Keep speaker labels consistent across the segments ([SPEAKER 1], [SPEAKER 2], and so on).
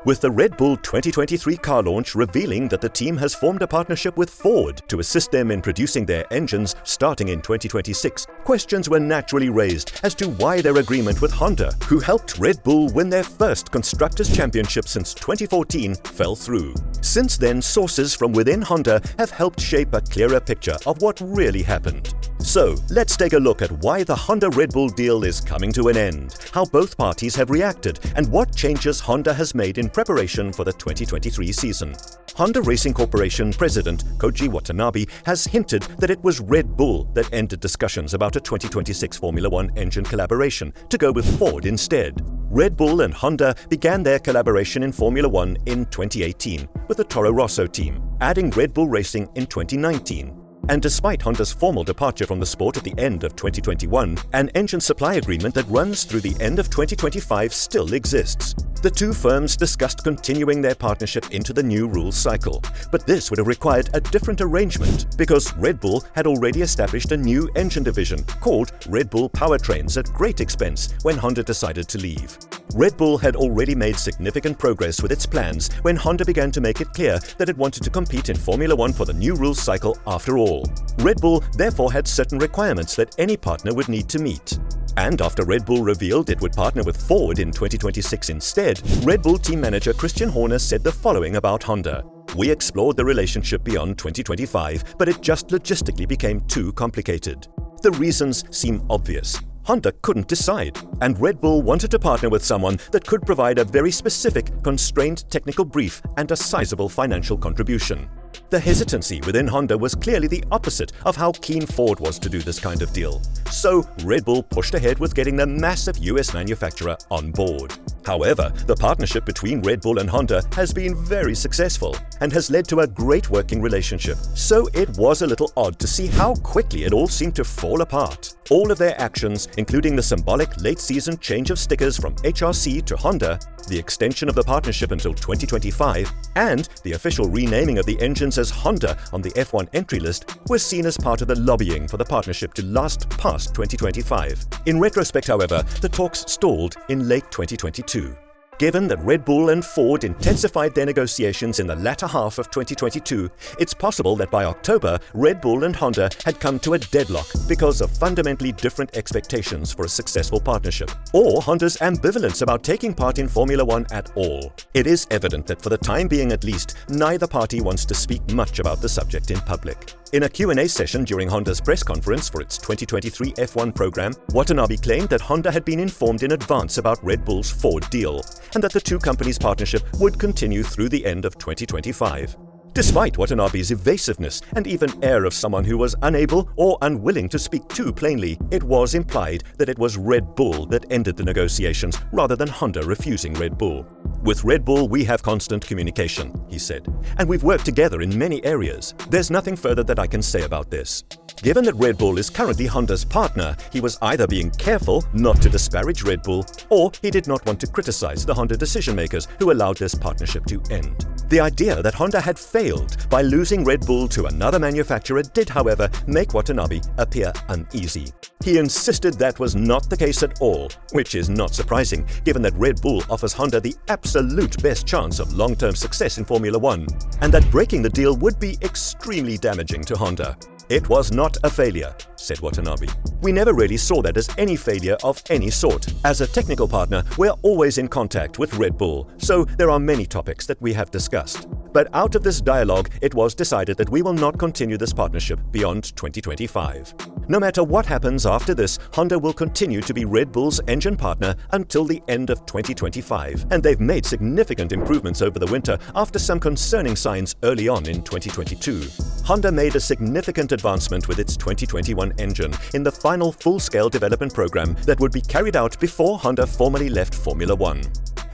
[SPEAKER 1] With the Red Bull 2023 car launch revealing that the team has formed a partnership with Ford to assist them in producing their engines starting in 2026, questions were naturally raised as to why their agreement with Honda, who helped Red Bull win their first Constructors' Championship since 2014, fell through. Since then, sources from within Honda have helped shape a clearer picture of what really happened. So, let's take a look at why the Honda-Red Bull deal is coming to an end, how both parties have reacted, and what changes Honda has made in preparation for the 2023 season. Honda Racing Corporation President Koji Watanabe has hinted that it was Red Bull that ended discussions about a 2026 Formula One engine collaboration to go with Ford instead. Red Bull and Honda began their collaboration in Formula One in 2018 with the Toro Rosso team, adding Red Bull Racing in 2019. And despite Honda's formal departure from the sport at the end of 2021, an engine supply agreement that runs through the end of 2025 still exists. The two firms discussed continuing their partnership into the new rules cycle, but this would have required a different arrangement because Red Bull had already established a new engine division called Red Bull Powertrains at great expense when Honda decided to leave. Red Bull had already made significant progress with its plans when Honda began to make it clear that it wanted to compete in Formula One for the new rules cycle after all. Red Bull therefore had certain requirements that any partner would need to meet. And after Red Bull revealed it would partner with Ford in 2026 instead, Red Bull team manager Christian Horner said the following about Honda. "We explored the relationship beyond 2025, but it just logistically became too complicated. The reasons seem obvious. Honda couldn't decide, and Red Bull wanted to partner with someone that could provide a very specific, constrained technical brief and a sizable financial contribution." The hesitancy within Honda was clearly the opposite of how keen Ford was to do this kind of deal. So Red Bull pushed ahead with getting the massive US manufacturer on board. However, the partnership between Red Bull and Honda has been very successful and has led to a great working relationship. So it was a little odd to see how quickly it all seemed to fall apart. All of their actions, including the symbolic late-season change of stickers from HRC to Honda, the extension of the partnership until 2025, and the official renaming of the engines as Honda on the F1 entry list, was seen as part of the lobbying for the partnership to last past 2025. In retrospect, however, the talks stalled in late 2022. Given that Red Bull and Ford intensified their negotiations in the latter half of 2022, it's possible that by October, Red Bull and Honda had come to a deadlock because of fundamentally different expectations for a successful partnership, or Honda's ambivalence about taking part in Formula One at all. It is evident that for the time being at least, neither party wants to speak much about the subject in public. In a Q&A session during Honda's press conference for its 2023 F1 program, Watanabe claimed that Honda had been informed in advance about Red Bull's Ford deal, and that the two companies' partnership would continue through the end of 2025. Despite Watanabe's evasiveness and even air of someone who was unable or unwilling to speak too plainly, it was implied that it was Red Bull that ended the negotiations rather than Honda refusing Red Bull. "With Red Bull, we have constant communication," he said, "and we've worked together in many areas. There's nothing further that I can say about this." Given that Red Bull is currently Honda's partner, he was either being careful not to disparage Red Bull, or he did not want to criticize the Honda decision-makers who allowed this partnership to end. The idea that Honda had failed by losing Red Bull to another manufacturer did, however, make Watanabe appear uneasy. He insisted that was not the case at all, which is not surprising, given that Red Bull offers Honda the absolute best chance of long-term success in Formula One, and that breaking the deal would be extremely damaging to Honda. "It was not a failure," said Watanabe. "We never really saw that as any failure of any sort. As a technical partner, we're always in contact with Red Bull, so there are many topics that we have discussed. But out of this dialogue, it was decided that we will not continue this partnership beyond 2025. No matter what happens after this, Honda will continue to be Red Bull's engine partner until the end of 2025, and they've made significant improvements over the winter after some concerning signs early on in 2022. Honda made a significant advancement with its 2021 engine in the final full-scale development program that would be carried out before Honda formally left Formula One.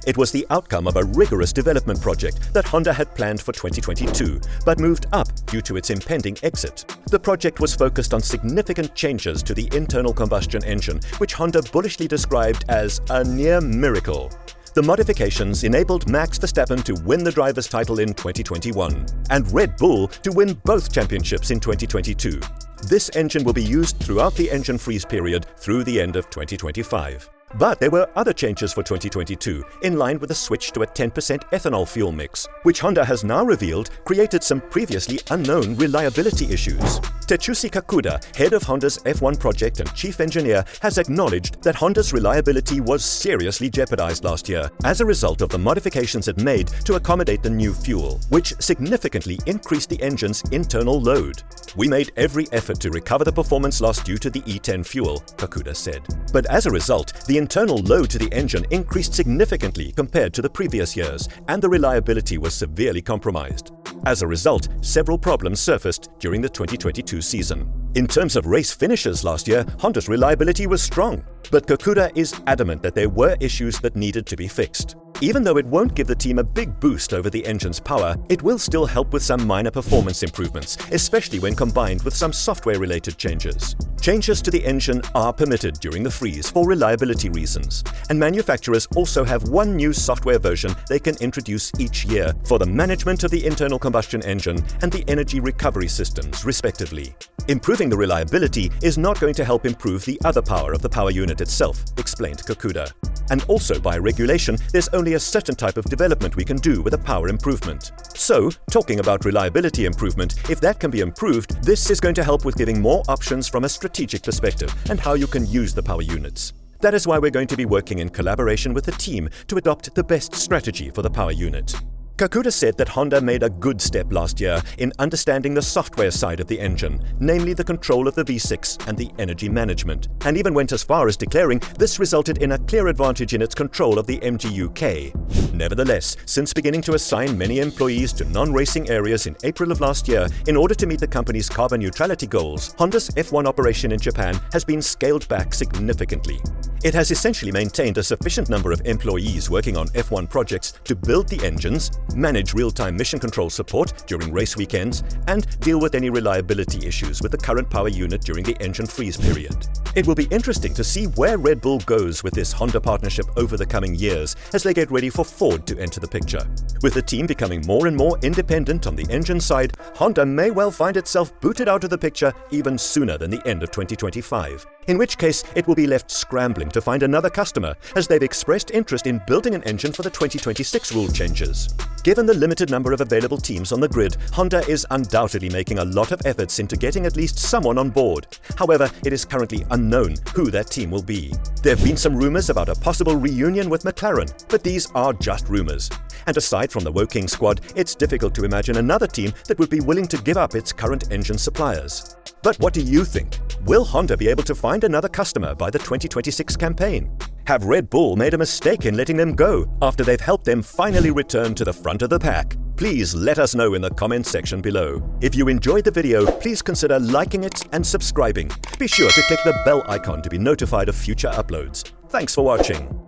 [SPEAKER 1] It was the outcome of a rigorous development project that Honda had planned for 2022, but moved up due to its impending exit. The project was focused on significant changes to the internal combustion engine, which Honda bullishly described as a near miracle. The modifications enabled Max Verstappen to win the driver's title in 2021, and Red Bull to win both championships in 2022. This engine will be used throughout the engine freeze period through the end of 2025. But there were other changes for 2022, in line with a switch to a 10% ethanol fuel mix, which Honda has now revealed created some previously unknown reliability issues. Tetsushi Kakuda, head of Honda's F1 project and chief engineer, has acknowledged that Honda's reliability was seriously jeopardized last year as a result of the modifications it made to accommodate the new fuel, which significantly increased the engine's internal load. "We made every effort to recover the performance loss due to the E10 fuel," Kakuda said. But as a result, the internal load to the engine increased significantly compared to the previous years, and the reliability was severely compromised. As a result, several problems surfaced during the 2022 season. In terms of race finishes last year, Honda's reliability was strong, but Kakuda is adamant that there were issues that needed to be fixed. Even though it won't give the team a big boost over the engine's power, it will still help with some minor performance improvements, especially when combined with some software-related changes. Changes to the engine are permitted during the freeze for reliability reasons, and manufacturers also have one new software version they can introduce each year for the management of the internal combustion engine and the energy recovery systems, respectively. Improving the reliability is not going to help improve the other power of the power unit itself, explained Kakuda. And also, by regulation, there's only a certain type of development we can do with a power improvement. So, talking about reliability improvement, if that can be improved, this is going to help with giving more options from a strategic perspective and how you can use the power units. That is why we're going to be working in collaboration with the team to adopt the best strategy for the power unit. Kakuda said that Honda made a good step last year in understanding the software side of the engine, namely the control of the V6 and the energy management, and even went as far as declaring this resulted in a clear advantage in its control of the MGU-K. Nevertheless, since beginning to assign many employees to non-racing areas in April of last year in order to meet the company's carbon neutrality goals, Honda's F1 operation in Japan has been scaled back significantly. It has essentially maintained a sufficient number of employees working on F1 projects to build the engines, manage real-time mission control support during race weekends, and deal with any reliability issues with the current power unit during the engine freeze period. It will be interesting to see where Red Bull goes with this Honda partnership over the coming years as they get ready for Ford to enter the picture. With the team becoming more and more independent on the engine side, Honda may well find itself booted out of the picture even sooner than the end of 2025. In which case, it will be left scrambling to find another customer, as they've expressed interest in building an engine for the 2026 rule changes. Given the limited number of available teams on the grid, Honda is undoubtedly making a lot of efforts into getting at least someone on board. However, it is currently unknown who that team will be. There have been some rumors about a possible reunion with McLaren, but these are just rumors. And aside from the Woking squad, it's difficult to imagine another team that would be willing to give up its current engine suppliers. But what do you think? Will Honda be able to find another customer by the 2026 campaign? Have Red Bull made a mistake in letting them go after they've helped them finally return to the front of the pack? Please let us know in the comments section below. If you enjoyed the video, please consider liking it and subscribing. Be sure to click the bell icon to be notified of future uploads. Thanks for watching.